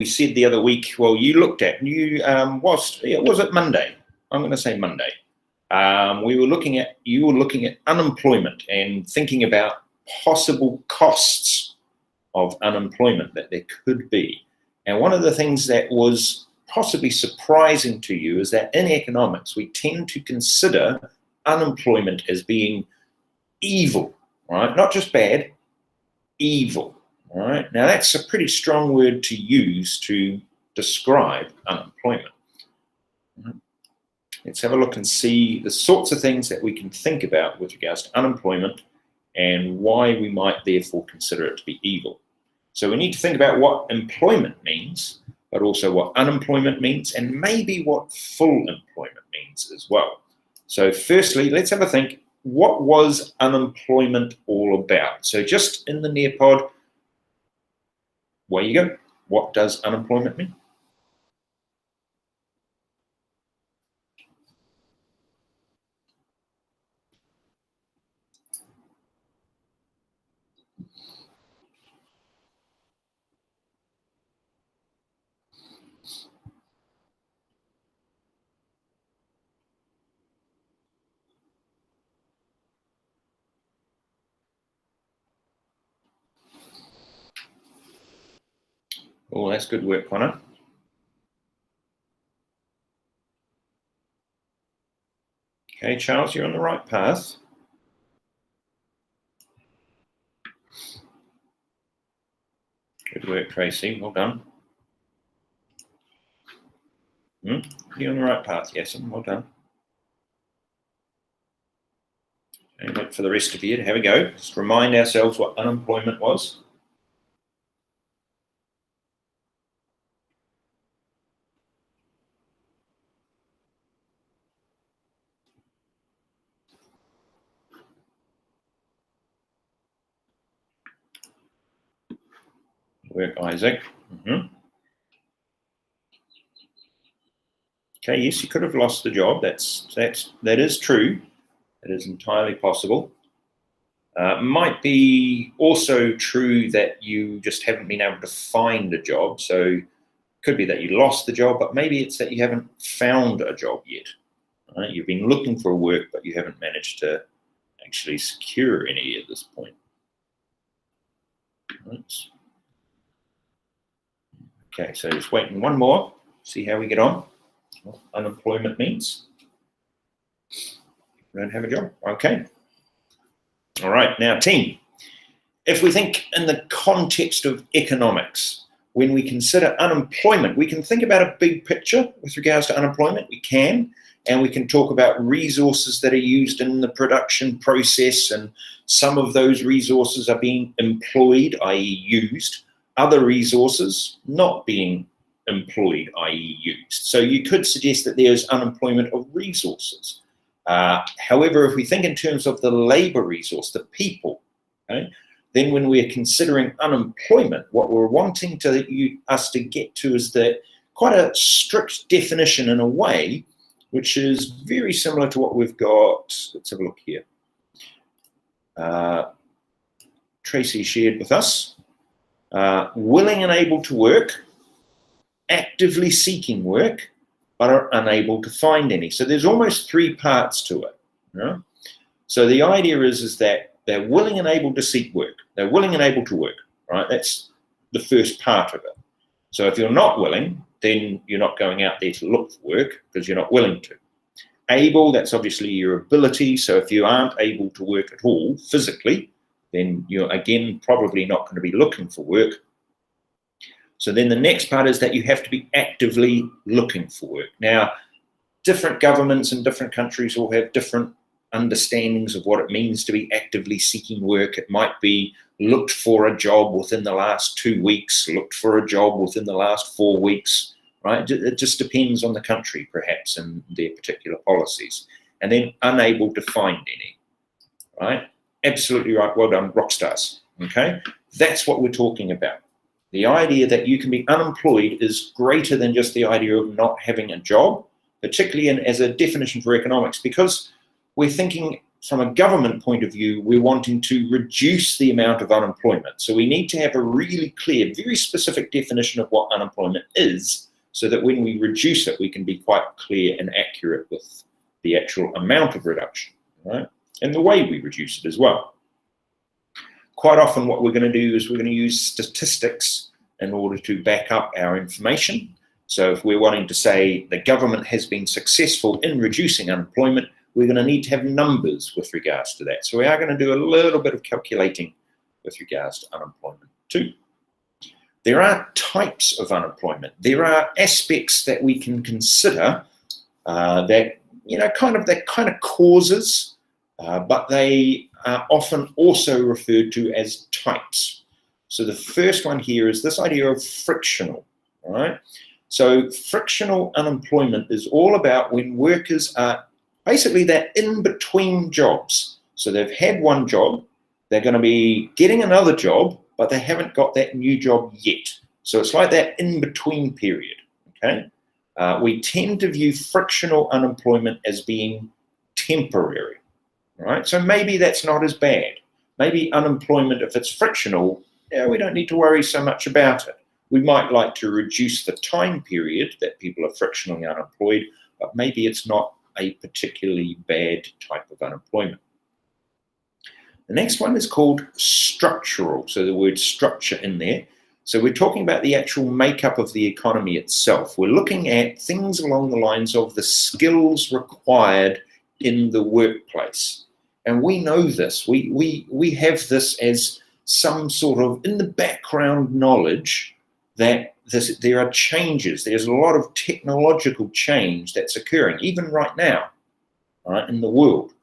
said the other week, well, you looked at, was it Monday? I'm going to say Monday. You were looking at unemployment and thinking about possible costs of unemployment that there could be. And one of the things that was possibly surprising to you is that in economics, we tend to consider unemployment as being evil, right? Not just bad, evil, all right? Now, that's a pretty strong word to use to describe unemployment. Let's have a look and see the sorts of things that we can think about with regards to unemployment and why we might therefore consider it to be evil. So we need to think about what employment means, but also what unemployment means, and maybe what full employment means as well. So firstly, let's have a think, what was unemployment all about? So just in the Nearpod, where you go, what does unemployment mean? Oh, that's good work, Connor. Okay, Charles, you're on the right path. Good work, Tracy. Well done. You're on the right path, yes, well done. Okay, look for the rest of you. Have a go. Just remind ourselves what unemployment was. Work, Isaac. Okay, yes, you could have lost the job. That is true. It is entirely possible. Might be also true that you just haven't been able to find a job. So it could be that you lost the job, but maybe it's that you haven't found a job yet. Right? You've been looking for work, but you haven't managed to actually secure any at this point. Right. Okay, so just waiting one more, see how we get on. What unemployment means. You don't have a job, okay. All right, now team, if we think in the context of economics, when we consider unemployment, we can think about a big picture with regards to unemployment, we can, and we can talk about resources that are used in the production process, and some of those resources are being employed, i.e. used, other resources not being employed, i.e. used. So you could suggest that there's unemployment of resources. However, if we think in terms of the labor resource, the people, okay, then when we're considering unemployment, what we're wanting us to get to is quite a strict definition in a way, which is very similar to what we've got. Let's have a look here. Tracy shared with us. Willing and able to work, actively seeking work, but are unable to find any. So there's almost three parts to it. You know? So the idea is that they're willing and able to seek work. They're willing and able to work, right? That's the first part of it. So if you're not willing, then you're not going out there to look for work because you're not willing to. Able, that's obviously your ability. So if you aren't able to work at all physically, then you're again probably not going to be looking for work. So then the next part is that you have to be actively looking for work. Now, different governments in different countries will have different understandings of what it means to be actively seeking work. It might be looked for a job within the last 2 weeks, looked for a job within the last 4 weeks, right? It just depends on the country, perhaps, and their particular policies. And then unable to find any, right? Absolutely right. Well done, rock stars. Okay, that's what we're talking about. The idea that you can be unemployed is greater than just the idea of not having a job, particularly as a definition for economics, because we're thinking from a government point of view, we're wanting to reduce the amount of unemployment. So we need to have a really clear, very specific definition of what unemployment is, so that when we reduce it, we can be quite clear and accurate with the actual amount of reduction, right? And the way we reduce it as well. Quite often what we're going to do is we're going to use statistics in order to back up our information. So if we're wanting to say the government has been successful in reducing unemployment, we're going to need to have numbers with regards to that. So we are going to do a little bit of calculating with regards to unemployment too. There are types of unemployment. There are aspects that we can consider that kind of causes, but they are often also referred to as types. So the first one here is this idea of frictional, all right? So frictional unemployment is all about when workers are basically they're in between jobs. So they've had one job, they're going to be getting another job, but they haven't got that new job yet. So it's like that in-between period, okay? We tend to view frictional unemployment as being temporary, right? So maybe that's not as bad. Maybe unemployment, if it's frictional, we don't need to worry so much about it. We might like to reduce the time period that people are frictionally unemployed, but maybe it's not a particularly bad type of unemployment. The next one is called structural, so the word structure in there. So we're talking about the actual makeup of the economy itself. We're looking at things along the lines of the skills required in the workplace. And we know this. We have this as some sort of in the background knowledge that there are changes. There's a lot of technological change that's occurring, even right now, right, in the world.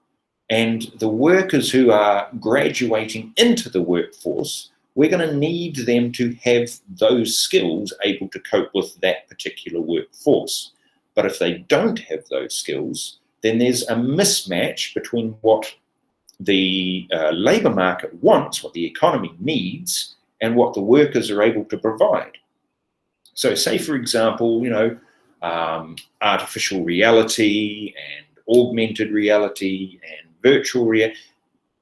And the workers who are graduating into the workforce, we're going to need them to have those skills able to cope with that particular workforce. But if they don't have those skills, then there's a mismatch between what the labour market wants, what the economy needs, and what the workers are able to provide. So say, for example, artificial reality and augmented reality and virtual reality,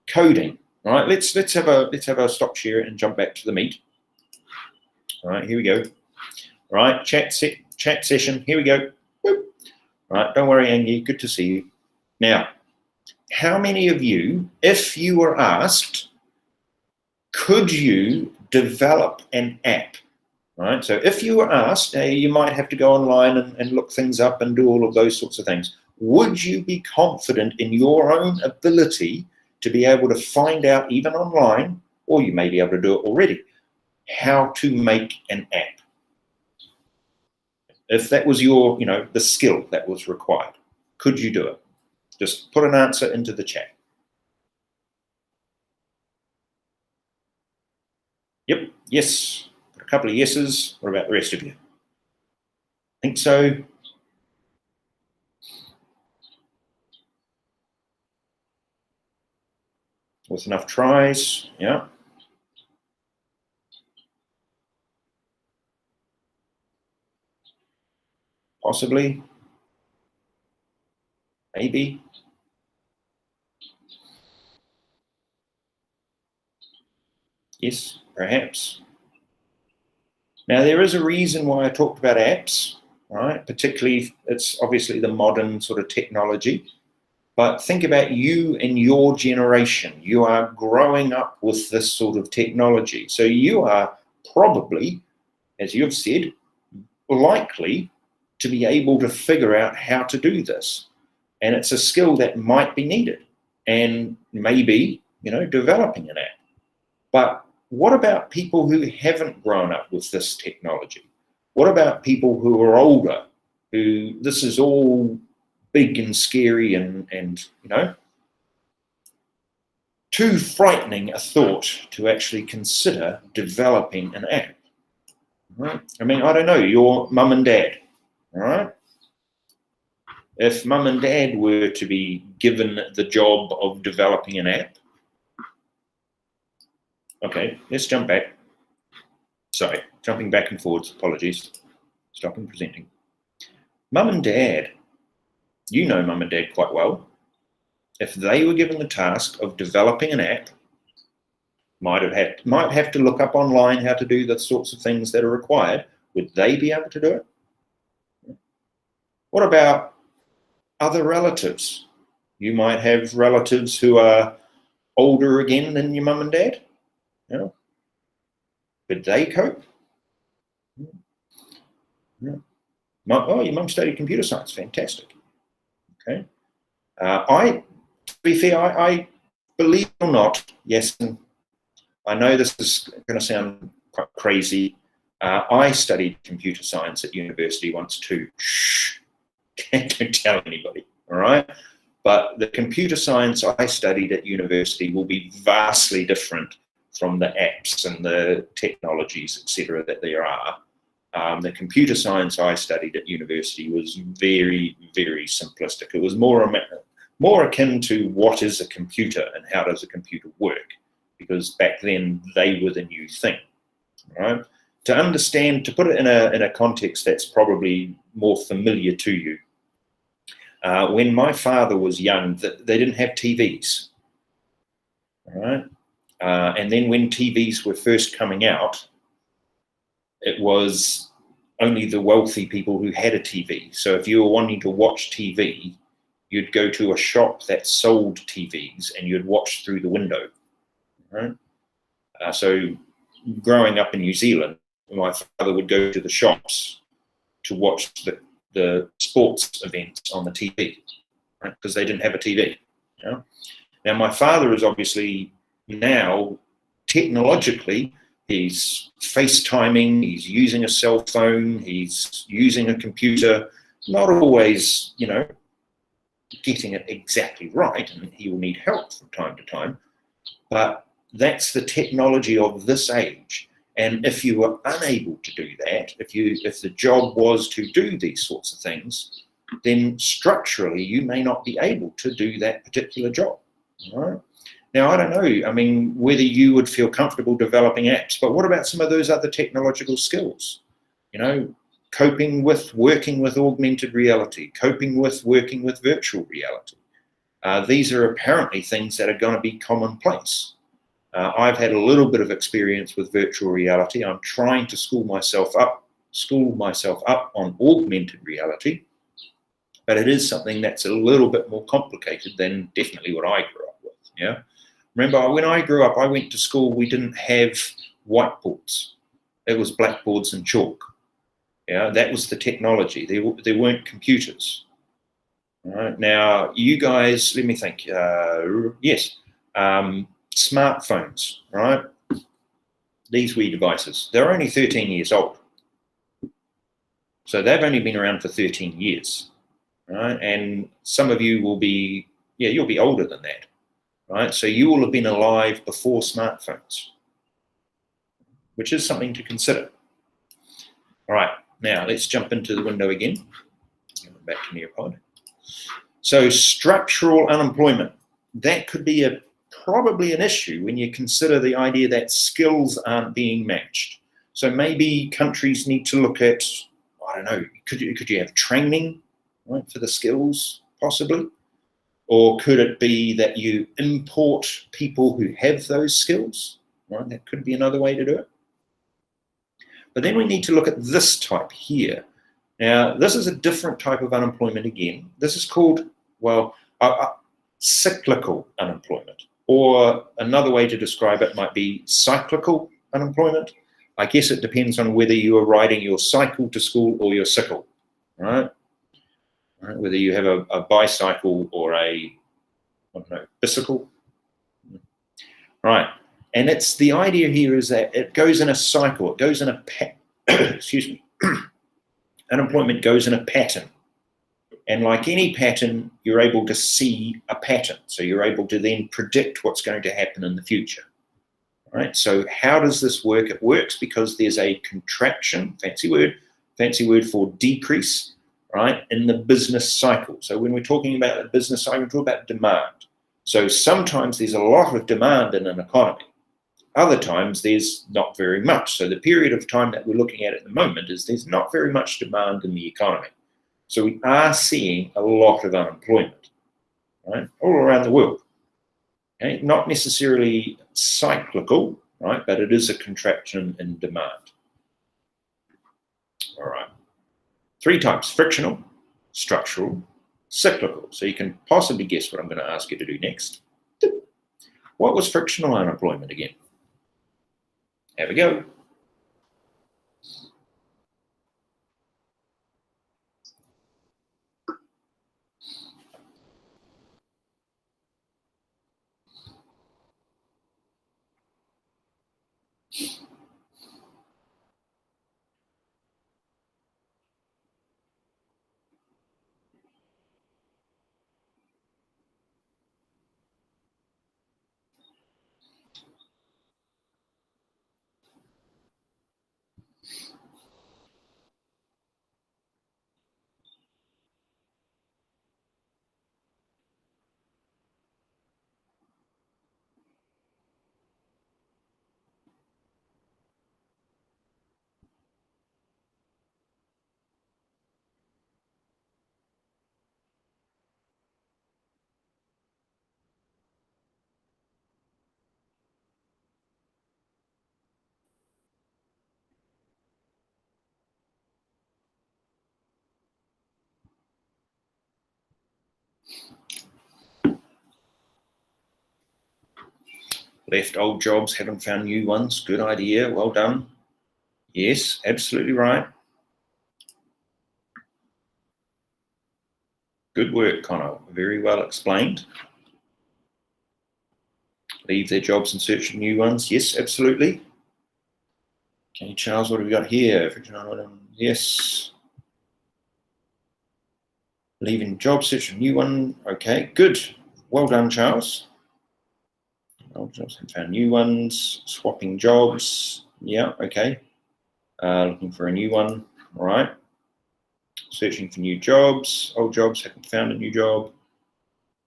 coding. All right, let's have a stop share and jump back to the meet. All right, here we go. All right, chat session. Here we go. Whoop. All right, don't worry, Angie. Good to see you. Now, how many of you, if you were asked, could you develop an app? Right. So if you were asked, you might have to go online and look things up and do all of those sorts of things. Would you be confident in your own ability to be able to find out, even online, or you may be able to do it already, how to make an app? If that was your, the skill that was required, could you do it? Just put an answer into the chat. Yep, yes. A couple of yeses. What about the rest of you? Think so? With enough tries, yeah. Possibly. Maybe. Yes, perhaps. Now, there is a reason why I talked about apps, right? Particularly, it's obviously the modern sort of technology. But think about you and your generation. You are growing up with this sort of technology. So you are probably, as you've said, likely to be able to figure out how to do this. And it's a skill that might be needed. And maybe, developing an app. But what about people who haven't grown up with this technology? What about people who are older, who this is all big and scary and too frightening a thought to actually consider developing an app? Right? I mean, I don't know, your mum and dad, all right? If mum and dad were to be given the job of developing an app, okay, let's jump back. Sorry, jumping back and forwards, apologies. Stopping presenting. Mum and dad, you know mum and dad quite well. if they were given the task of developing an app, might have to look up online how to do the sorts of things that are required, would they be able to do it? What about other relatives? You might have relatives who are older again than your mum and dad. You know, could they cope? Yeah. Oh, your mum studied computer science. Fantastic. Okay. To be fair, I believe it or not, yes, I know this is going to sound quite crazy. I studied computer science at university once too. Shh, don't tell anybody, all right? But the computer science I studied at university will be vastly different from the apps and the technologies, etc., that there are. The computer science I studied at university was very, very simplistic. It was more akin to what is a computer and how does a computer work, because back then they were the new thing, right? To understand, to put it in a context that's probably more familiar to you, when my father was young, they didn't have TVs, all right? And then when TVs were first coming out, it was only the wealthy people who had a TV. So if you were wanting to watch TV, you'd go to a shop that sold TVs and you'd watch through the window, right? So growing up in New Zealand, my father would go to the shops to watch the sports events on the TV, right? Because they didn't have a TV. You know? Now, my father is obviously now technologically, he's FaceTiming, he's using a cell phone, he's using a computer, not always, you know, getting it exactly right, and he will need help from time to time, but that's the technology of this age. And if you were unable to do that, if the job was to do these sorts of things, then structurally you may not be able to do that particular job. All right? Now, I don't know, I mean, whether you would feel comfortable developing apps, but what about some of those other technological skills? You know, coping with working with augmented reality, coping with working with virtual reality. These are apparently things that are going to be commonplace. I've had a little bit of experience with virtual reality. I'm trying to school myself up on augmented reality, but it is something that's a little bit more complicated than definitely what I grew up with. Yeah. Remember, when I grew up, I went to school, we didn't have whiteboards. It was blackboards and chalk. Yeah, that was the technology. There weren't computers. All right. Now, you guys, let me think. Yes, smartphones, right? These wee devices, they're only 13 years old. So they've only been around for 13 years, right? And some of you will be, you'll be older than that, right? So you will have been alive before smartphones, which is something to consider. All right, now let's jump into the window again. Back to Neopod. So structural unemployment, that could be probably an issue when you consider the idea that skills aren't being matched. So maybe countries need to look at, I don't know, could you have training, right, for the skills possibly? Or could it be that you import people who have those skills, right? That could be another way to do it. But then we need to look at this type here. Now, this is a different type of unemployment again. This is called, cyclical unemployment. Or another way to describe it might be cyclical unemployment. I guess it depends on whether you are riding your cycle to school or your sickle, right? Whether you have a bicycle or bicycle. Right. And it's the idea here is that it goes in a cycle. It goes in a excuse me. Unemployment goes in a pattern. And like any pattern, you're able to see a pattern. So you're able to then predict what's going to happen in the future. All right. So how does this work? It works because there's a contraction, fancy word for decrease, right, in the business cycle. So when we're talking about the business cycle, we're talking about demand. So sometimes there's a lot of demand in an economy. Other times there's not very much. So the period of time that we're looking at the moment is there's not very much demand in the economy. So we are seeing a lot of unemployment. right, all around the world. Okay, not necessarily cyclical, right, but it is a contraction in demand. All right. 3 types: frictional, structural, cyclical. So you can possibly guess what I'm going to ask you to do next. What was frictional unemployment again? Have a go. Left old jobs, haven't found new ones. Good idea. Well done. Yes, absolutely right. Good work, Connor. Very well explained. Leave their jobs and search for new ones. Yes, absolutely. Okay, Charles, what have we got here? Yes. Leaving jobs, search for new one. Okay, good. Well done, Charles. Old jobs, haven't found new ones. Swapping jobs. Yeah, okay. Looking for a new one. All right. Searching for new jobs. Old jobs, haven't found a new job.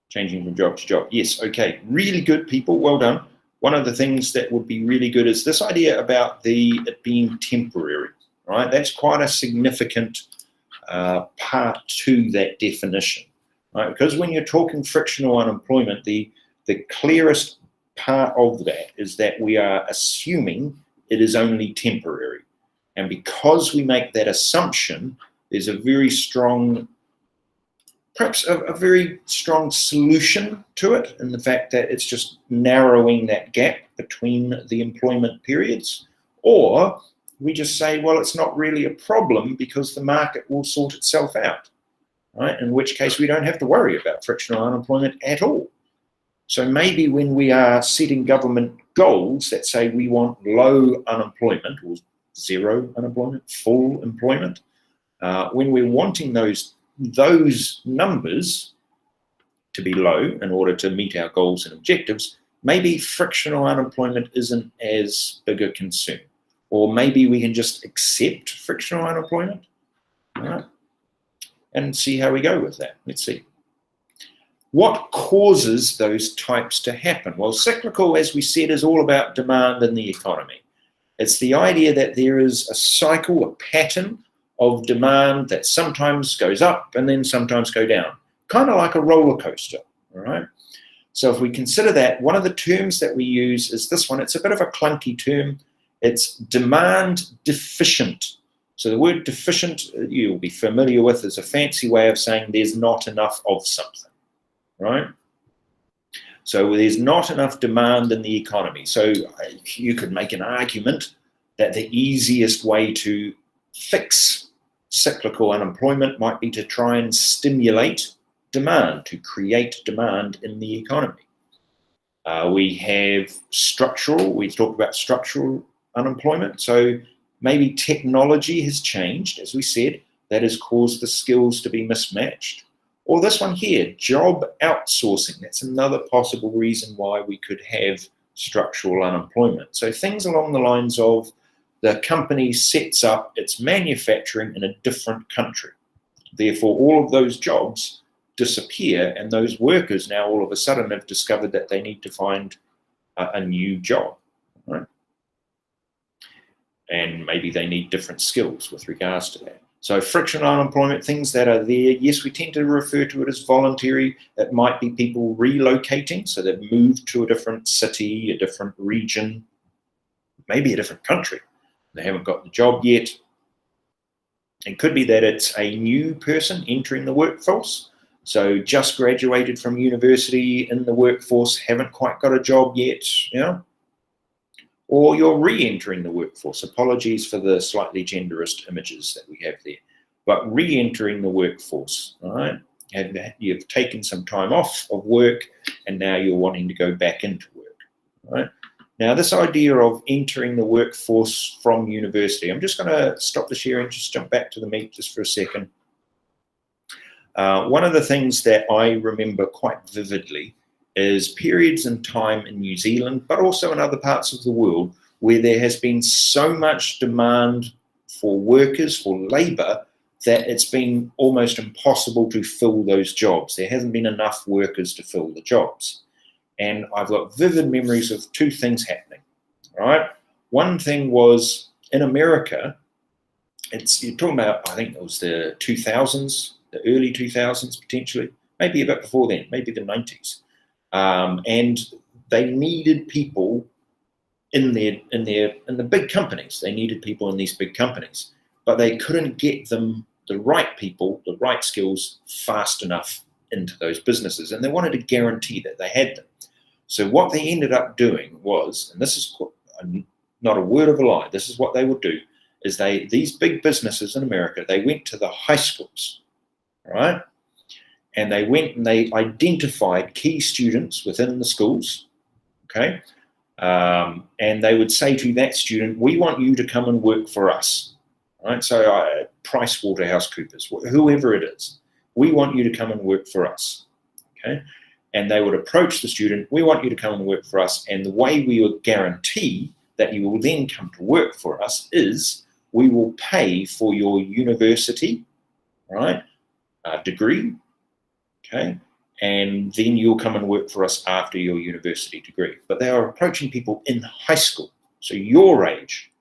Changing from job to job. Yes, okay. Really good, people. Well done. One of the things that would be really good is this idea about it being temporary, right? That's quite a significant part to that definition, right? Because when you're talking frictional unemployment, the clearest part of that is that we are assuming it is only temporary. And because we make that assumption, there's a very strong, perhaps a very strong solution to it, in the fact that it's just narrowing that gap between the employment periods. Or we just say, well, it's not really a problem because the market will sort itself out, right? In which case we don't have to worry about frictional unemployment at all. So maybe when we are setting government goals that say we want low unemployment or zero unemployment, full employment, when we're wanting those numbers to be low in order to meet our goals and objectives, maybe frictional unemployment isn't as big a concern. Or maybe we can just accept frictional unemployment, right, and see how we go with that. Let's see. What causes those types to happen? Well, cyclical, as we said, is all about demand in the economy. It's the idea that there is a cycle, a pattern of demand that sometimes goes up and then sometimes go down, kind of like a roller coaster, all right? So if we consider that, one of the terms that we use is this one. It's a bit of a clunky term. It's demand deficient. So the word deficient, you'll be familiar with, is a fancy way of saying there's not enough of something, right? So there's not enough demand in the economy. So you could make an argument that the easiest way to fix cyclical unemployment might be to try and stimulate demand, to create demand in the economy. We have structural, we've talked about structural unemployment. So maybe technology has changed, as we said, that has caused the skills to be mismatched. Or this one here, job outsourcing. That's another possible reason why we could have structural unemployment. So things along the lines of the company sets up its manufacturing in a different country. Therefore, all of those jobs disappear, and those workers now all of a sudden have discovered that they need to find a new job, right? And maybe they need different skills with regards to that. So frictional unemployment, things that are there, yes, we tend to refer to it as voluntary. It might be people relocating, so they've moved to a different city, a different region, maybe a different country. They haven't got the job yet. It could be that it's a new person entering the workforce, so just graduated from university in the workforce, haven't quite got a job yet, or you're re-entering the workforce. Apologies for the slightly genderist images that we have there, but re-entering the workforce, all right? You've taken some time off of work and now you're wanting to go back into work, all right? Now, this idea of entering the workforce from university, I'm just going to stop the sharing, just jump back to the meet just for a second. One of the things that I remember quite vividly is periods in time in New Zealand, but also in other parts of the world, where there has been so much demand for workers, for labour, that it's been almost impossible to fill those jobs. There hasn't been enough workers to fill the jobs. And I've got vivid memories of two things happening, right? One thing was in America, you're talking about, I think it was the 2000s, the early 2000s potentially, maybe a bit before then, maybe the 90s. And they needed people in the big companies. They needed people in these big companies, but they couldn't get them the right people, the right skills fast enough into those businesses. And they wanted to guarantee that they had them. So what they ended up doing was, and this is not a word of a lie, this is what they would do, is these big businesses in America, they went to the high schools, right? And they went and they identified key students within the schools, okay? And they would say to that student, we want you to come and work for us, right? So PricewaterhouseCoopers, whoever it is, we want you to come and work for us, okay? And they would approach the student, we want you to come and work for us. And the way we would guarantee that you will then come to work for us is we will pay for your university, right, degree, okay? And then you'll come and work for us after your university degree. But they are approaching people in high school, so your age.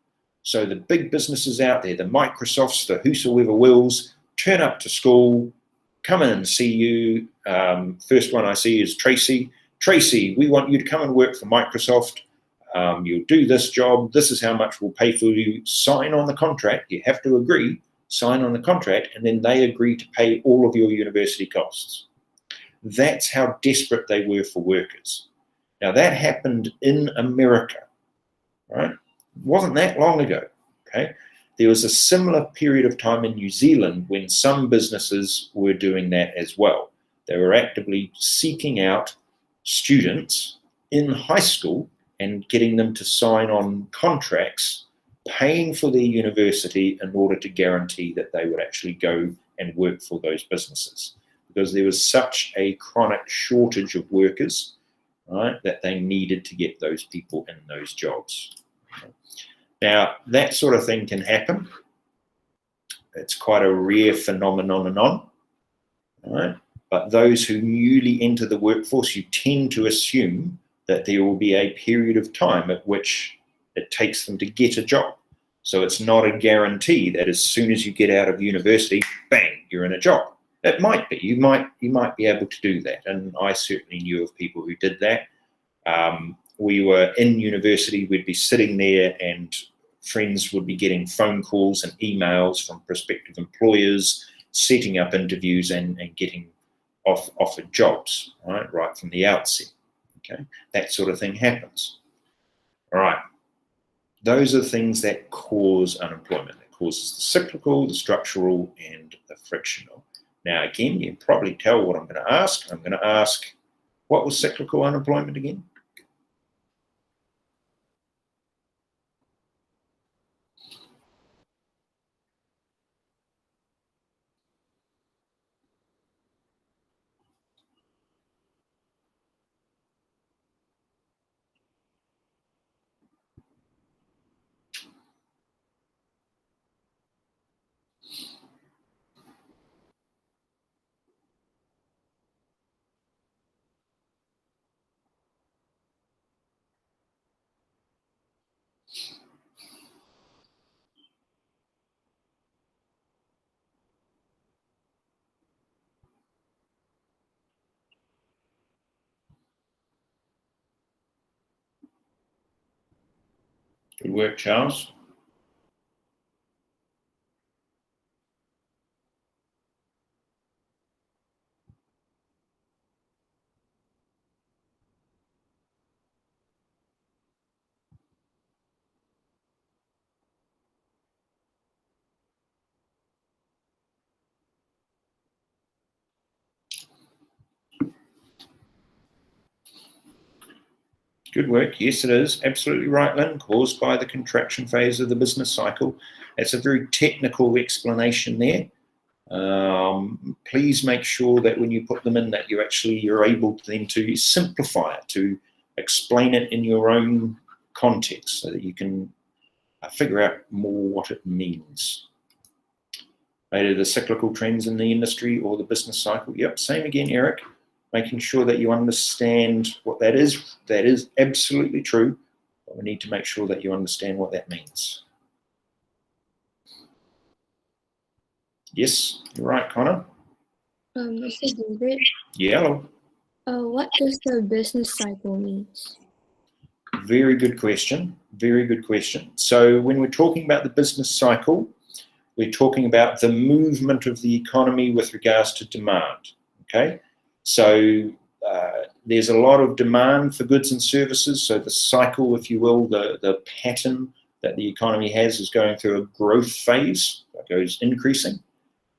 So the big businesses out there, the Microsofts, the whosoever wills, turn up to school, come in and see you. First one I see is Tracy. Tracy, we want you to come and work for Microsoft. You'll do this job. This is how much we'll pay for you. Sign on the contract. You have to agree. Sign on the contract, and then they agree to pay all of your university costs. That's how desperate they were for workers. Now, that happened in America, right? It wasn't that long ago, okay? There was a similar period of time in New Zealand when some businesses were doing that as well. They were actively seeking out students in high school and getting them to sign on contracts, paying for their university in order to guarantee that they would actually go and work for those businesses. Because there was such a chronic shortage of workers, right, that they needed to get those people in those jobs. Now, that sort of thing can happen. It's quite a rare phenomenon, right? But those who newly enter the workforce, you tend to assume that there will be a period of time at which it takes them to get a job. So it's not a guarantee that as soon as you get out of university, bang, you're in a job. It might be. You might be able to do that. And I certainly knew of people who did that. We were in university, we'd be sitting there and friends would be getting phone calls and emails from prospective employers, setting up interviews and getting offered jobs, right from the outset. Okay, that sort of thing happens. All right, those are things that cause unemployment. That causes the cyclical, the structural, and the frictional. Now, again, you can probably tell what I'm going to ask. I'm going to ask, what was cyclical unemployment again? Good work, Charles. Good work. Yes, it is. Absolutely right, Lynn. Caused by the contraction phase of the business cycle. It's a very technical explanation there. Please make sure that when you put them in that you're able to then to simplify it, to explain it in your own context so that you can figure out more what it means. Either the cyclical trends in the industry or the business cycle. Yep, same again, Eric. Making sure that you understand what that is. That is absolutely true, but we need to make sure that you understand what that means. Yes, you're right, Connor. Mr. David? Yeah. What does the business cycle mean? Very good question. Very good question. So when we're talking about the business cycle, we're talking about the movement of the economy with regards to demand. Okay, so there's a lot of demand for goods and services. So the cycle, if you will, the pattern that the economy has is going through a growth phase that goes increasing.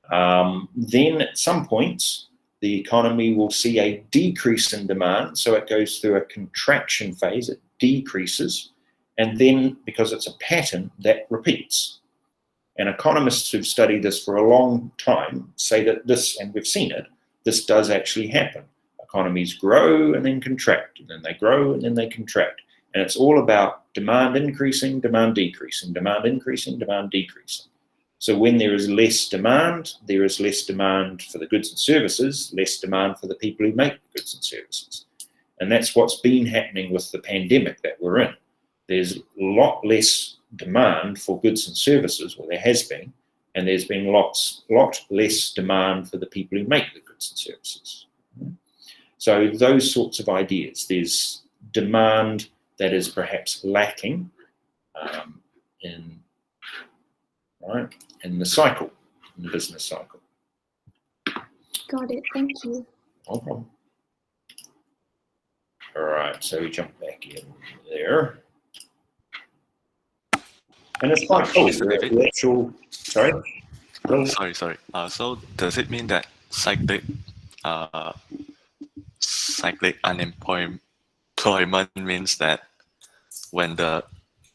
Then at some points, the economy will see a decrease in demand. So it goes through a contraction phase, it decreases. And then because it's a pattern, that repeats. And economists who've studied this for a long time say that this, and we've seen it, this does actually happen. Economies grow and then contract, and then they grow and then they contract. And it's all about demand increasing, demand decreasing, demand increasing, demand decreasing. So when there is less demand for the goods and services, less demand for the people who make goods and services. And that's what's been happening with the pandemic that we're in. There's a lot less demand for goods and services, well, there has been, and there's been lot less demand for the people who make the goods and services. So those sorts of ideas, there's demand that is perhaps lacking in the cycle, in the business cycle. Got it, thank you. No problem. All right, so we jump back in there. And it's quite cool. The actual, sorry? Sorry. So does it mean that cyclic unemployment means that when the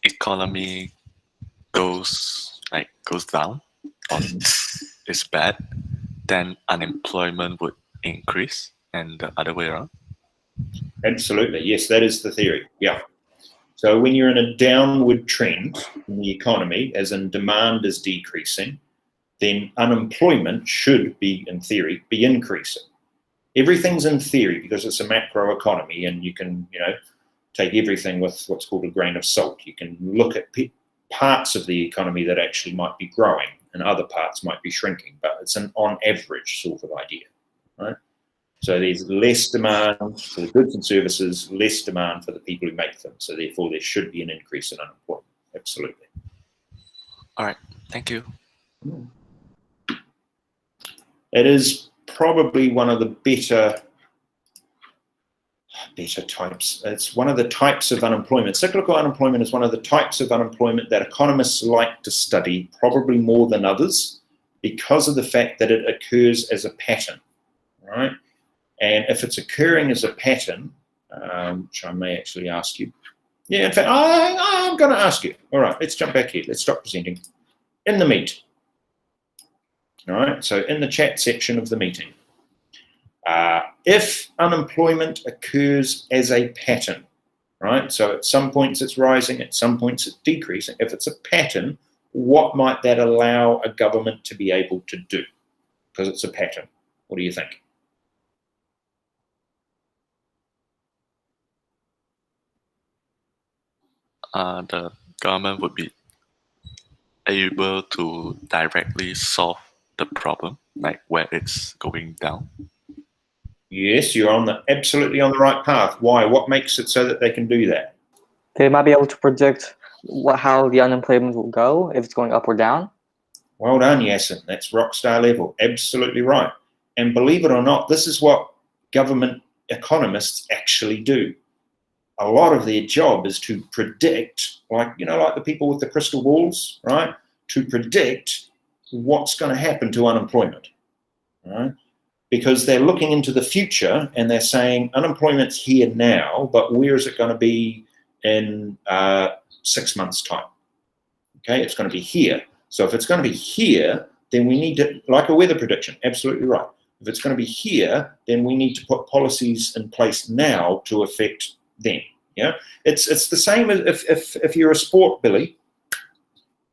economy goes down or is bad, then unemployment would increase, and the other way around? Absolutely, yes, that is the theory. Yeah. So when you're in a downward trend in the economy, as in demand is decreasing, then unemployment should be, in theory, be increasing. Everything's in theory because it's a macro economy, and you can, take everything with what's called a grain of salt. You can look at parts of the economy that actually might be growing and other parts might be shrinking, but it's an on average sort of idea, right? So there's less demand for the goods and services, less demand for the people who make them. So therefore, there should be an increase in unemployment. Absolutely. All right. Thank you. It is probably one of the better types. It's one of the types of unemployment. Cyclical unemployment is one of the types of unemployment that economists like to study, probably more than others, because of the fact that it occurs as a pattern, right? And if it's occurring as a pattern, which I may actually ask you. Yeah, in fact, I'm going to ask you. All right, let's jump back here. Let's stop presenting. In the meet. All right, so in the chat section of the meeting. If unemployment occurs as a pattern, right? So at some points it's rising, at some points it's decreasing. If it's a pattern, what might that allow a government to be able to do? Because it's a pattern. What do you think? The government would be able to directly solve the problem, like where it's going down. Yes, you're absolutely on the right path. Why? What makes it so that they can do that? They might be able to predict how the unemployment will go, if it's going up or down? Well done, Yasin. That's rockstar level. Absolutely right. And believe it or not, this is what government economists actually do. A lot of their job is to predict, like the people with the crystal balls, right? To predict what's going to happen to unemployment, right? Because they're looking into the future and they're saying unemployment's here now, but where is it going to be in 6 months' time? Okay, it's going to be here. So if it's going to be here, then we need to, like a weather prediction, absolutely right. If it's going to be here, then we need to put policies in place now to affect them. Yeah, it's the same as if you're a sport, Billy.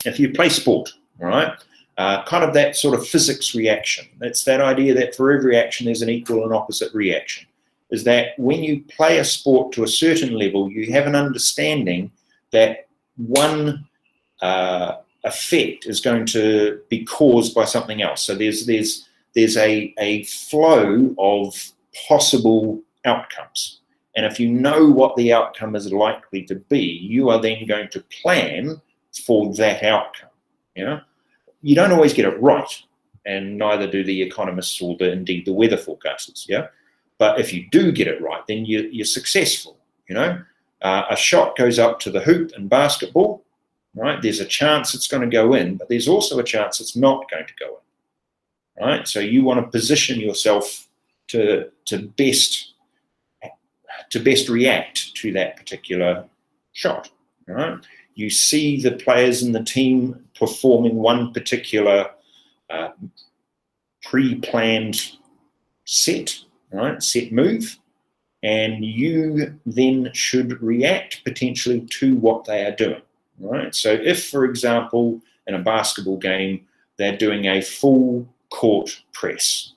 If you play sport, all right, kind of that sort of physics reaction. It's that idea that for every action there's an equal and opposite reaction. Is that when you play a sport to a certain level, you have an understanding that one effect is going to be caused by something else. So there's a flow of possible outcomes. And if you know what the outcome is likely to be, you are then going to plan for that outcome. You don't always get it right, and neither do the economists or indeed the weather forecasters. But if you do get it right, then you're successful. A shot goes up to the hoop in basketball, right? There's a chance it's going to go in, but there's also a chance it's not going to go in, right? So you want to position yourself to best react to that particular shot, right? You see the players in the team performing one particular pre-planned set move, and you then should react potentially to what they are doing, right? So if, for example, in a basketball game, they're doing a full court press,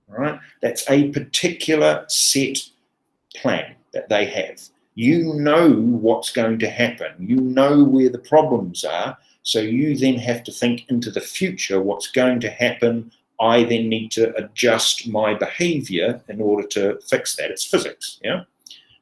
right? That's a particular set plan that they have. You know what's going to happen. You know where the problems are. So you then have to think into the future, what's going to happen. I then need to adjust my behavior in order to fix that. It's physics.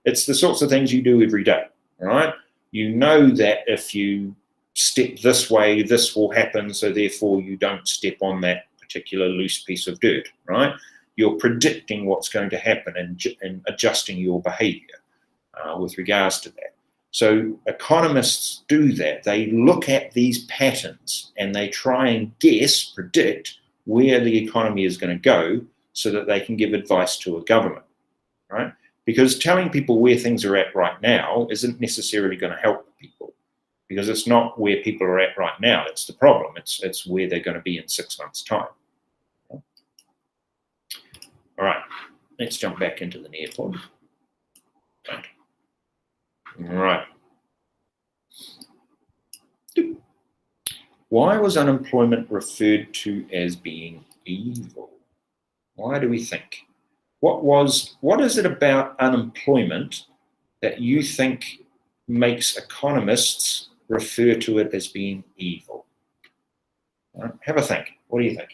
It's the sorts of things you do every day, right? You know that if you step this way, this will happen. So therefore you don't step on that particular loose piece of dirt, right? You're predicting what's going to happen and adjusting your behavior with regards to that. So economists do that. They look at these patterns and they try and predict where the economy is going to go so that they can give advice to a government, right? Because telling people where things are at right now isn't necessarily going to help people, because it's not where people are at right now. It's the problem. It's where they're going to be in 6 months' time. All right, let's jump back into the Nearpod. Right. Why was unemployment referred to as being evil? Why do we think? What is it about unemployment that you think makes economists refer to it as being evil? Right. Have a think. What do you think?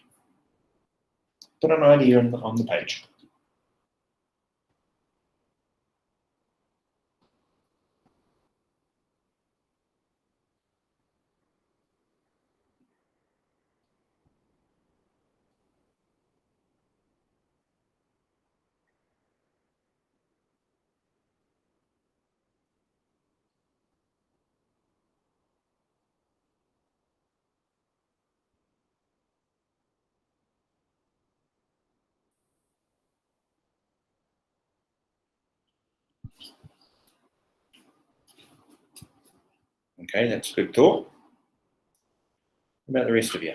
Put an idea on the page. Okay, that's a good thought. What about the rest of you?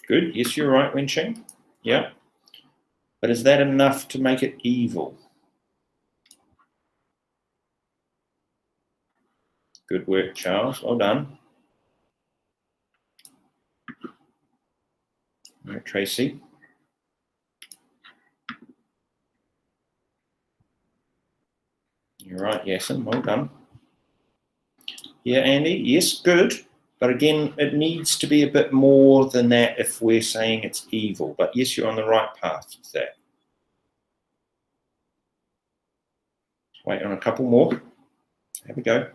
Good. Yes, you're right, Wenxing. Yeah. But is that enough to make it evil? Good work, Charles. Well done. All right, Tracy. You're Right, Yasin, well done. Yeah, Andy, yes, good. But again, it needs to be a bit more than that if we're saying it's evil. But yes, you're on the right path with that. Wait on a couple more. There we go.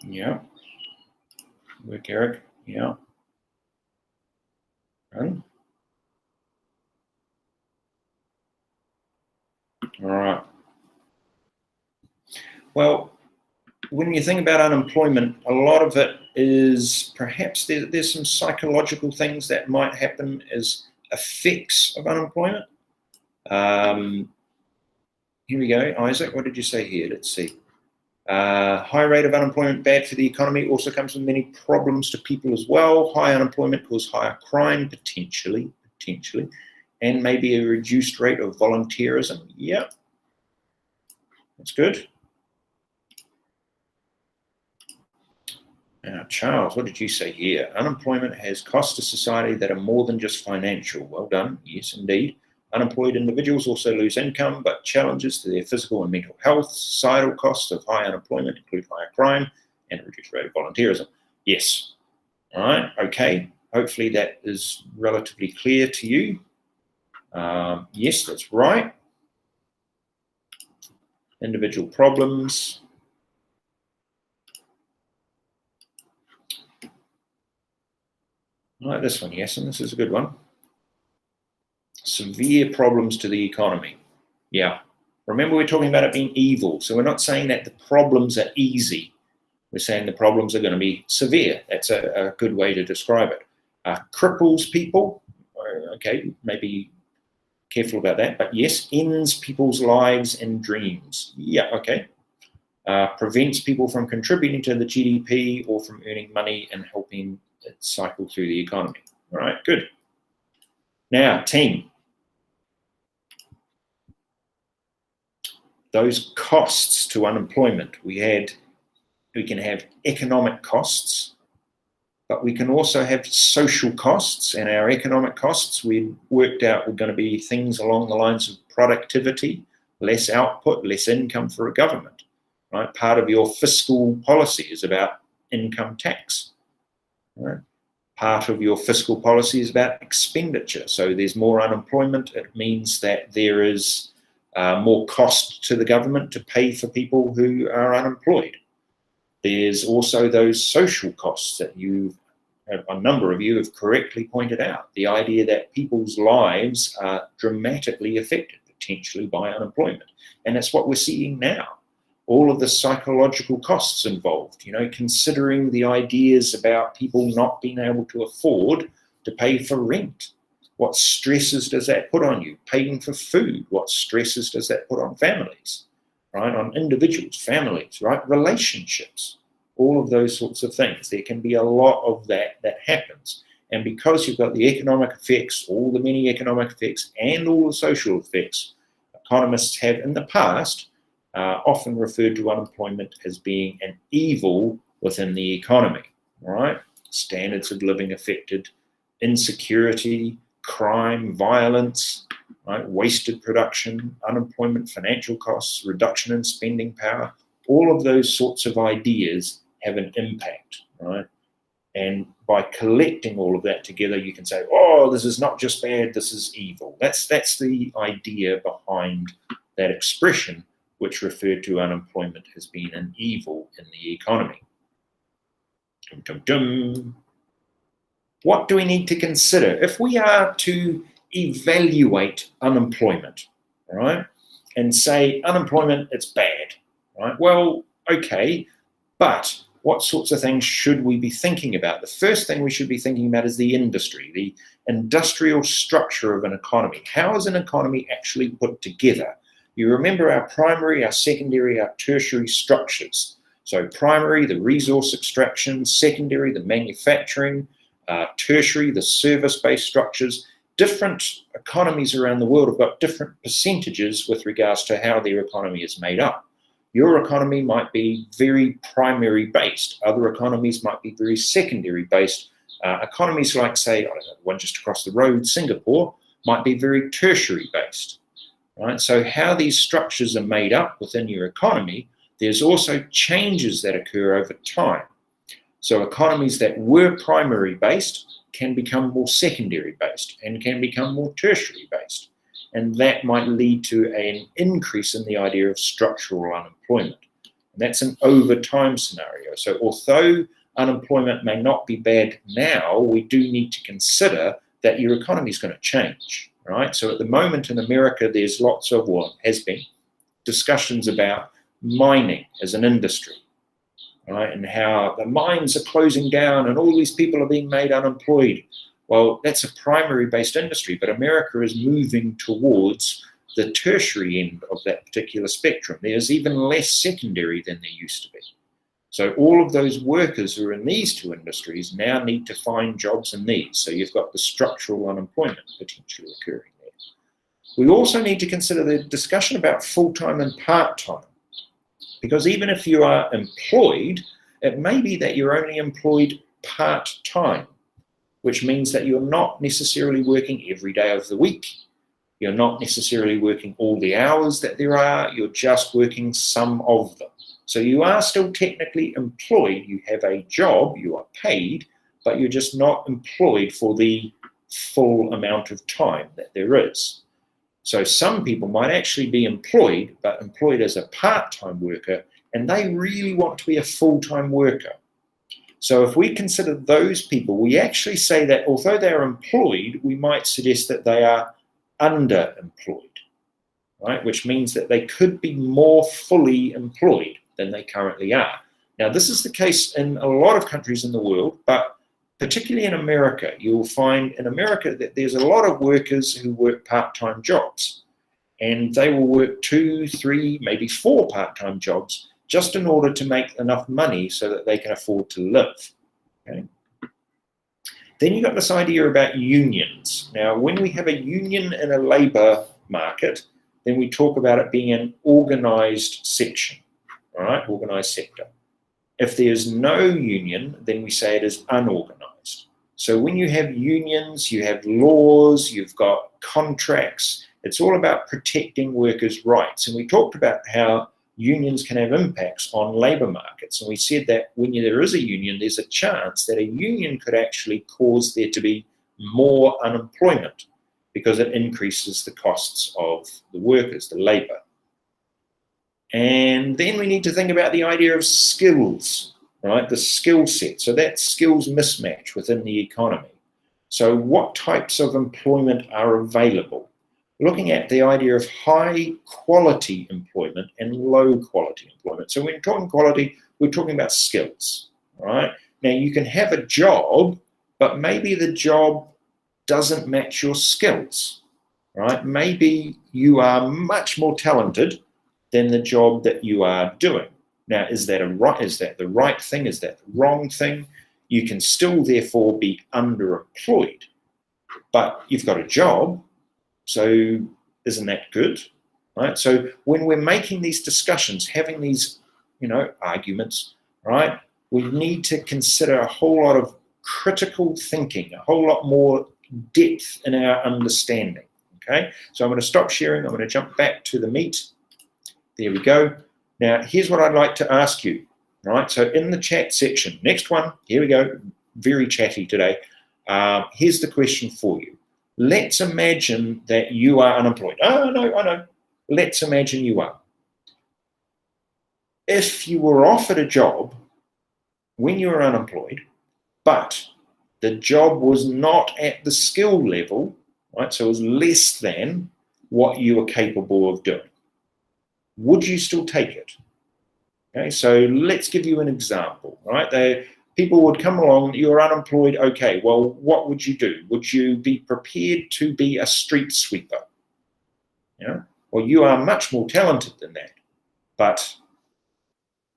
Yeah. Work, Eric. Yeah. Run. All right. Well, when you think about unemployment, a lot of it is perhaps there's some psychological things that might happen as effects of unemployment. Here we go. Isaac, what did you say here? Let's see. High rate of unemployment, bad for the economy, also comes with many problems to people as well. High unemployment causes higher crime, potentially, and maybe a reduced rate of volunteerism. Yeah, that's good. Now, Charles, what did you say here? Unemployment has costs to society that are more than just financial. Well done. Yes, indeed. Unemployed individuals also lose income, but challenges to their physical and mental health. Societal costs of high unemployment include higher crime and a reduced rate of volunteerism. Yes. All right. Okay. Hopefully that is relatively clear to you. Yes, that's right. Individual problems. I like this one, yes, and this is a good one. Severe problems to the economy. Yeah. Remember, we're talking about it being evil. So we're not saying that the problems are easy. We're saying the problems are going to be severe. That's a good way to describe it. Cripples people. Okay, maybe careful about that. But yes, ends people's lives and dreams. Yeah, okay. Prevents people from contributing to the GDP or from earning money and helping it cycle through the economy. All right, good. Now, team. Those costs to unemployment, we can have economic costs, but we can also have social costs, and our economic costs we worked out were going to be things along the lines of productivity, less output, less income for a government, right? Part of your fiscal policy is about income tax, right? Part of your fiscal policy is about expenditure. So there's more unemployment. It means that there is more cost to the government to pay for people who are unemployed. There's also those social costs that a number of you have correctly pointed out. The idea that people's lives are dramatically affected, potentially by unemployment. And that's what we're seeing now. All of the psychological costs involved, considering the ideas about people not being able to afford to pay for rent. What stresses does that put on you? Paying for food, what stresses does that put on families, right? On individuals, families, right? Relationships, all of those sorts of things. There can be a lot of that happens. And because you've got the economic effects, all the many economic effects, and all the social effects, economists have in the past often referred to unemployment as being an evil within the economy, right? Standards of living affected, insecurity, crime, violence, right? Wasted production, unemployment, financial costs, reduction in spending power, all of those sorts of ideas have an impact, right? And by collecting all of that together, you can say, oh, this is not just bad, this is evil. That's the idea behind that expression, which referred to unemployment as being an evil in the economy. Dum, dum, dum. What do we need to consider if we are to evaluate unemployment, right? And say unemployment, it's bad, right? Well, okay, but what sorts of things should we be thinking about? The first thing we should be thinking about is the industry, the industrial structure of an economy. How is an economy actually put together? You remember our primary, our secondary, our tertiary structures. So primary, the resource extraction; secondary, the manufacturing; tertiary, the service-based structures. Different economies around the world have got different percentages with regards to how their economy is made up. Your economy might be very primary based. Other economies might be very secondary based. Economies like, say, I don't know, the one just across the road, Singapore, might be very tertiary based. Right? So how these structures are made up within your economy, there's also changes that occur over time. So economies that were primary based can become more secondary based and can become more tertiary based. And that might lead to an increase in the idea of structural unemployment. And that's an over time scenario. So although unemployment may not be bad now, we do need to consider that your economy is going to change, right? So at the moment in America, there's lots of, well, has been, discussions about mining as an industry, right? And how the mines are closing down and all these people are being made unemployed. Well, that's a primary-based industry, but America is moving towards the tertiary end of that particular spectrum. There's even less secondary than there used to be. So all of those workers who are in these two industries now need to find jobs in these. So you've got the structural unemployment potentially occurring there. We also need to consider the discussion about full-time and part-time, because even if you are employed, it may be that you're only employed part-time, which means that you're not necessarily working every day of the week. You're not necessarily working all the hours that there are, you're just working some of them. So you are still technically employed, you have a job, you are paid, but you're just not employed for the full amount of time that there is. So some people might actually be employed, but employed as a part-time worker, and they really want to be a full-time worker. So if we consider those people, we actually say that although they're employed, we might suggest that they are underemployed, right? Which means that they could be more fully employed than they currently are. Now, this is the case in a lot of countries in the world, but particularly in America, you'll find in America that there's a lot of workers who work part-time jobs, and they will work 2, 3, maybe 4 part-time jobs just in order to make enough money so that they can afford to live. Okay? Then you've got this idea about unions. Now, when we have a union in a labour market, then we talk about it being an organised section, all right, organised sector. If there's no union, then we say it is unorganised. So when you have unions, you have laws, you've got contracts. It's all about protecting workers' rights. And we talked about how unions can have impacts on labour markets. And we said that when there is a union, there's a chance that a union could actually cause there to be more unemployment because it increases the costs of the workers, the labour. And then we need to think about the idea of skills, right? The skill set. So that skills mismatch within the economy. So what types of employment are available? Looking at the idea of high quality employment and low quality employment. So when we're talking quality, we're talking about skills, right? Now you can have a job, but maybe the job doesn't match your skills, right? Maybe you are much more talented than the job that you are doing. Now, is that the right thing? Is that the wrong thing? You can still therefore be underemployed, but you've got a job. So isn't that good, right? So when we're making these discussions, having these, arguments, right, we need to consider a whole lot of critical thinking, a whole lot more depth in our understanding, okay? So I'm going to stop sharing. I'm going to jump back to the meat. There we go. Now, here's what I'd like to ask you, right? So in the chat section, next one, here we go, very chatty today. Here's the question for you. Let's imagine that you are unemployed. Oh, no, I know. Let's imagine you are. If you were offered a job when you were unemployed, but the job was not at the skill level, right? So it was less than what you were capable of doing. Would you still take it? Okay, so let's give you an example, right? People would come along, you're unemployed, okay, well, what would you do? Would you be prepared to be a street sweeper? Well, you are much more talented than that, but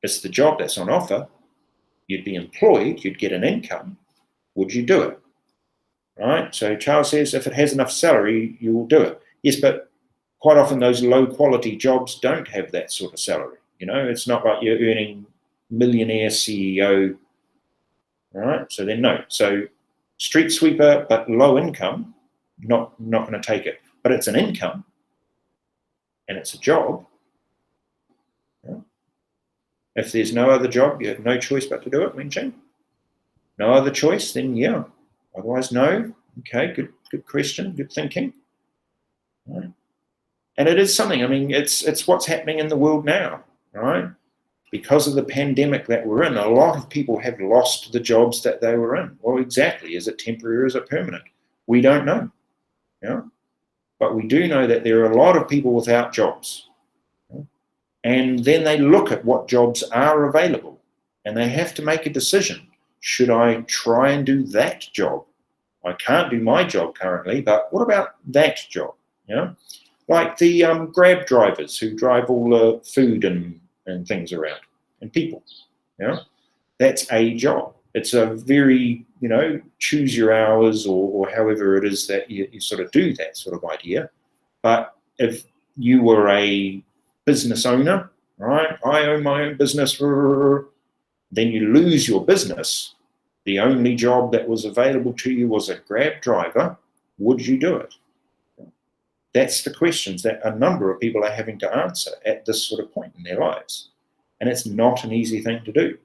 it's the job that's on offer. You'd be employed, you'd get an income. Would you do it? Right? So Charles says if it has enough salary, you will do it. Yes, but quite often those low quality jobs don't have that sort of salary. It's not like you're earning millionaire CEO. All right, so then no. So street sweeper, but low income, not going to take it. But it's an income and it's a job. If there's no other job, you have no choice but to do it, Wenching. No other choice, then yeah. Otherwise, no. Okay, good question, good thinking. Right. And it is something, it's what's happening in the world now, right? Because of the pandemic that we're in, a lot of people have lost the jobs that they were in. Well, exactly. Is it temporary or is it permanent? We don't know. But we do know that there are a lot of people without jobs. And then they look at what jobs are available and they have to make a decision. Should I try and do that job? I can't do my job currently, but what about that job? Like the Grab drivers who drive all the food and things around and people. That's a job. It's a very, choose your hours or however it is that you sort of do that sort of idea. But if you were a business owner, right? I own my own business, then you lose your business. The only job that was available to you was a Grab driver. Would you do it? That's the questions that a number of people are having to answer at this sort of point in their lives. And it's not an easy thing to do.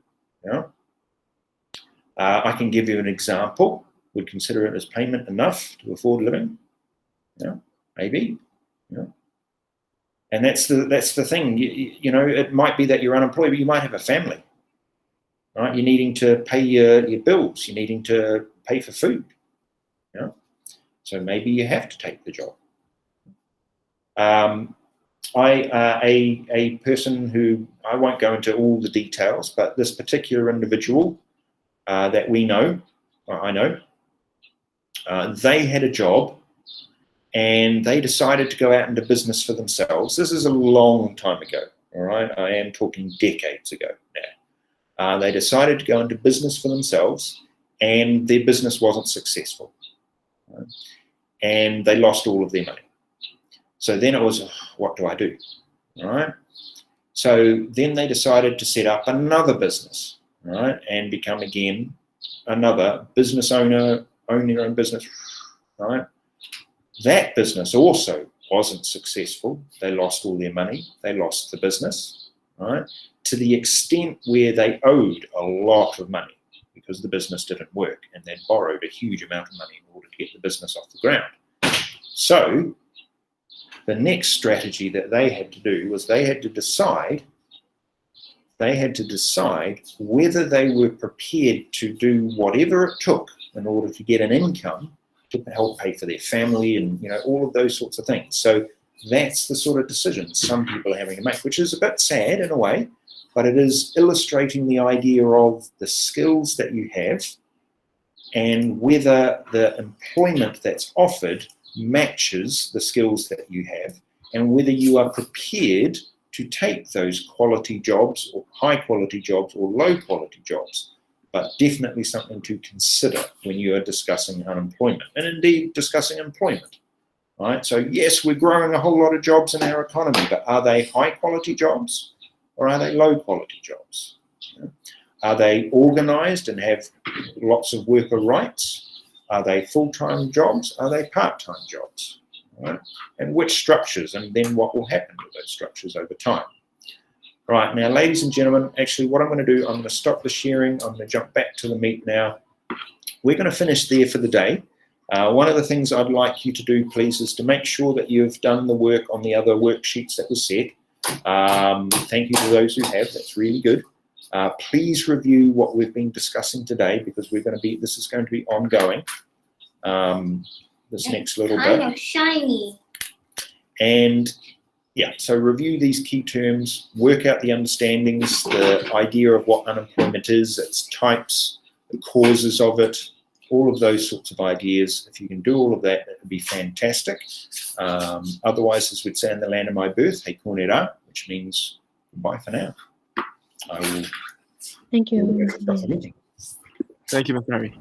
I can give you an example. Would consider it as payment enough to afford living? Maybe. And that's the thing. It might be that you're unemployed, but you might have a family. Right? You're needing to pay your bills. You're needing to pay for food. So maybe you have to take the job. A person who, I won't go into all the details, but this particular individual that I know, they had a job and they decided to go out into business for themselves. This is a long time ago, all right? I am talking decades ago now. They decided to go into business for themselves and their business wasn't successful. Right? And they lost all of their money. So then it was, what do I do? All right. So then they decided to set up another business, right, and become again another business owner, own their own business, right? That business also wasn't successful. They lost all their money. They lost the business, right, to the extent where they owed a lot of money because the business didn't work and they'd borrowed a huge amount of money in order to get the business off the ground. So the next strategy that they had to do was they had to decide whether they were prepared to do whatever it took in order to get an income to help pay for their family and all of those sorts of things. So that's the sort of decision some people are having to make, which is a bit sad in a way, but it is illustrating the idea of the skills that you have and whether the employment that's offered matches the skills that you have and whether you are prepared to take those quality jobs or high quality jobs or low quality jobs, but definitely something to consider when you are discussing unemployment and indeed discussing employment, right? So yes, we're growing a whole lot of jobs in our economy, but are they high quality jobs or are they low quality jobs? Are they organized and have lots of worker rights? Are they full-time jobs? Are they part-time jobs? Right? And which structures, and then what will happen to those structures over time? Right, now, ladies and gentlemen, actually what I'm going to do, I'm going to stop the sharing. I'm going to jump back to the meet now. We're going to finish there for the day. One of the things I'd like you to do, please, is to make sure that you've done the work on the other worksheets that were set. Thank you to those who have. That's really good. Please review what we've been discussing today because this is going to be ongoing. This next little bit. Kind of shiny. And yeah, so review these key terms, work out the understandings, the idea of what unemployment is, its types, the causes of it, all of those sorts of ideas. If you can do all of that, that would be fantastic. Otherwise, as we'd say in the land of my birth, he kōnera, which means goodbye for now. I will Thank you. stop the meeting. Thank you, Mr. Harry.